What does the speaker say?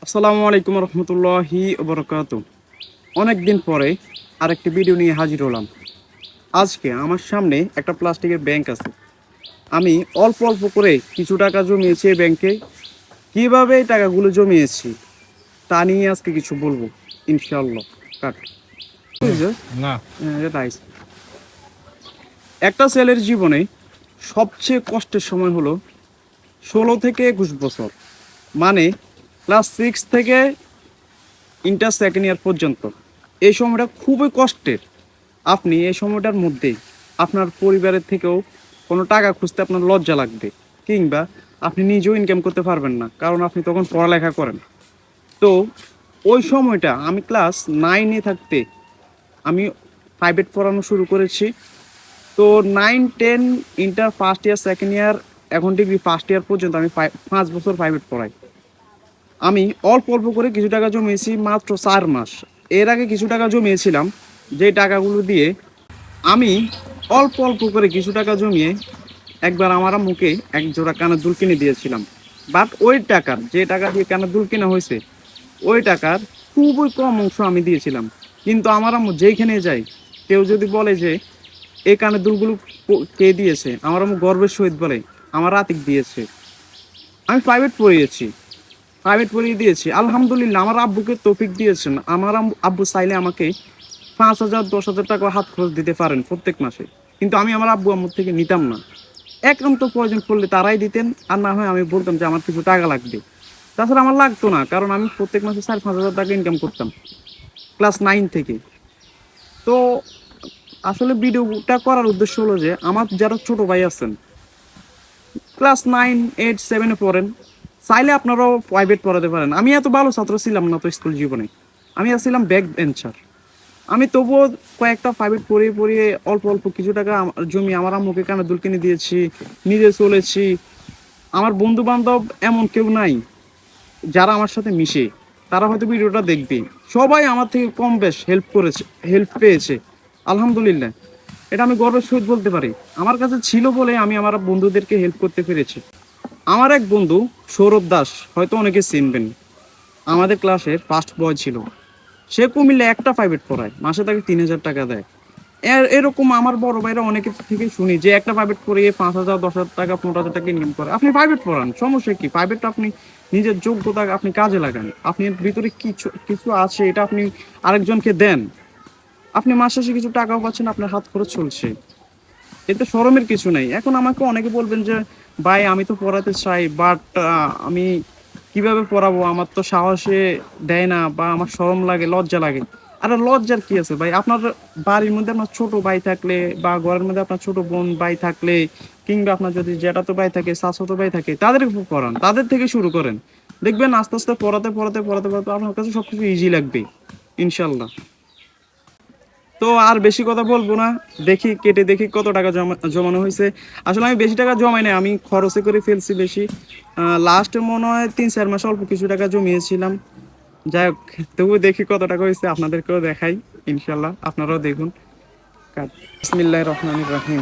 আসসালামু আলাইকুম রহমতুল্লাহি বরকাত। অনেক দিন পরে আরেকটি ভিডিও নিয়ে হাজির হলাম। আজকে আমার সামনে একটা প্লাস্টিকের ব্যাংক আছে। আমি অল্প অল্প করে কিছু টাকা জমিয়েছি এই ব্যাংকে। কীভাবে এই টাকাগুলো জমিয়েছি তা নিয়ে আজকে কিছু বলবো ইনশাআল্লাহ। কাট না। রাইস। একটা ছেলের জীবনে সবচেয়ে কষ্টের সময় হলো 16 থেকে 21 বছর, মানে ক্লাস 6 থেকে ইন্টার সেকেন্ড ইয়ার পর্যন্ত। এই সময়টা খুবই কষ্টের। আপনি এই সময়টার মধ্যে আপনার পরিবারের থেকেও কোনো টাকা খুঁজতে আপনার লজ্জা লাগবে, কিংবা আপনি নিজেও ইনকাম করতে পারবেন না, কারণ আপনি তখন পড়ালেখা করেন। তো ওই সময়টা আমি ক্লাস 9-এ থাকতে আমি প্রাইভেট পড়ানো শুরু করেছি। তো 9, 10, inter first year, second year, এখন ডিগ্রি ফার্স্ট ইয়ার পর্যন্ত আমি 5 বছর প্রাইভেট পড়াই। আমি অল্প অল্প করে কিছু টাকা জমিয়েছি মাত্র 4 মাস। এর আগে কিছু টাকা জমিয়েছিলাম, যে টাকাগুলো দিয়ে আমি অল্প অল্প করে কিছু টাকা জমিয়ে একবার আমার আম্মুকে এক জোড়া কানের দুল কিনে দিয়েছিলাম। বাট ওই টাকার, যে টাকা দিয়ে কানের দুল কেনা হয়েছে, ওই টাকার খুবই কম অংশ আমি দিয়েছিলাম। কিন্তু আমার আম্মু যেইখানে যায়, কেউ যদি বলে যে এই কানের দুলগুলো কে দিয়েছে, আমার আম্মু গর্বের সহিত বলে আমার আতিক দিয়েছে। আমি প্রাইভেট পড়িয়ে দিয়েছি আলহামদুলিল্লাহ। আমার আব্বুকে তৌফিক দিয়েছেন, আমার আব্বু চাইলে আমাকে 5,000 10,000 টাকা হাত খরচ দিতে পারেন প্রত্যেক মাসে, কিন্তু আমি আমার আব্বু আম্মুর থেকে নিতাম না। একান্ত প্রয়োজন পড়লে তারাই দিতেন, আর না হয় আমি বলতাম যে আমার কিছু টাকা লাগবে। তাছাড়া আমার লাগতো না, কারণ আমি প্রত্যেক মাসে 4-5 হাজার টাকা ইনকাম করতাম ক্লাস 9 থেকে। তো আসলে ভিডিওটা করার উদ্দেশ্য হলো যে আমার যারা ছোট ভাই আছেন, ক্লাস 9, 8, 7-এ পড়েন, চাইলে আপনারাও প্রাইভেট পড়াতে পারেন। আমি এত ভালো ছাত্র ছিলাম না তো স্কুল জীবনে, আমি আসছিলাম ব্যাক বেঞ্চার। আমি তবুও কয়েকটা প্রাইভেট পড়িয়ে পড়িয়ে অল্প অল্প কিছু টাকা জমি আমার আম্মুকে কানে দুল কিনে দিয়েছি, নিজে চলেছি। আমার বন্ধু বান্ধব এমন কেউ নাই যারা আমার সাথে মিশে, তারা হয়তো ভিডিওটা দেখবে। সবাই আমার থেকে কম বেশ হেল্প পেয়েছে আলহামদুলিল্লাহ। এটা আমি গর্বের সহিত বলতে পারি। আমার কাছে ছিল বলে আমি আমার বন্ধুদেরকে হেল্প করতে পেরেছি। আমার এক বন্ধু সৌরভ দাস, হয়তো অনেকে চিনবেন, আমাদের ক্লাসের ফার্স্ট বয় ছিল। সে কুমিল্লা একটা প্রাইভেট পড়ায়, মাসে তাকে 3,000 টাকা দেয়। এরকম আমার বড় ভাইরা অনেকের থেকে শুনি যে একটা প্রাইভেট পড়িয়ে 5,000, 10,000 টাকা, 15,000 টাকা ইনকাম করে। আপনি প্রাইভেট পড়ান, সমস্যা কি? প্রাইভেট আপনি নিজের যোগ্যতা আপনি কাজে লাগান, আপনি ভিতরে কিছু কিছু আছে এটা আপনি আরেকজনকে দেন, আপনি মাস শেষে কিছু টাকাও পাচ্ছেন, আপনার হাত খরচ চলছে। এতে শরমের কিছু নেই। এখন আমাকে অনেকে বলবেন যে ভাই আমি তো পড়াতে চাই, বাট আমি কিভাবে পড়াবো, আমার তো সাহসে দেয় না, বা আমার শরম লাগে, লজ্জা লাগে। আরে লজ্জার কি আছে ভাই? আপনার বাড়ির মধ্যে আপনার ছোট ভাই থাকলে, বা ঘরের মধ্যে আপনার ছোট বোন ভাই থাকলে, কিংবা আপনার যদি জ্যাঠাতো ভাই থাকে, চাচাতো ভাই থাকে, তাদেরকে পড়ান, তাদের থেকে শুরু করেন। দেখবেন আস্তে আস্তে পড়াতে পড়াতে পড়াতে পড়াতে আপনার কাছে সবকিছু ইজি লাগবে ইনশাল্লাহ। তো আর বেশি কথা বলবো না, দেখি কেটে দেখি কত টাকা জমানো হয়েছে। আসলে আমি বেশি টাকা জমাই না, আমি খরচে করে ফেলছি বেশি। লাস্ট মনে হয় 3-4 মাস অল্প কিছু টাকা জমিয়েছিলাম। যাই হোক, তবু দেখি কত টাকা হয়েছে, আপনাদেরকেও দেখাই ইনশাল্লাহ, আপনারাও দেখুন। বিসমিল্লাহির রহমানির রহিম।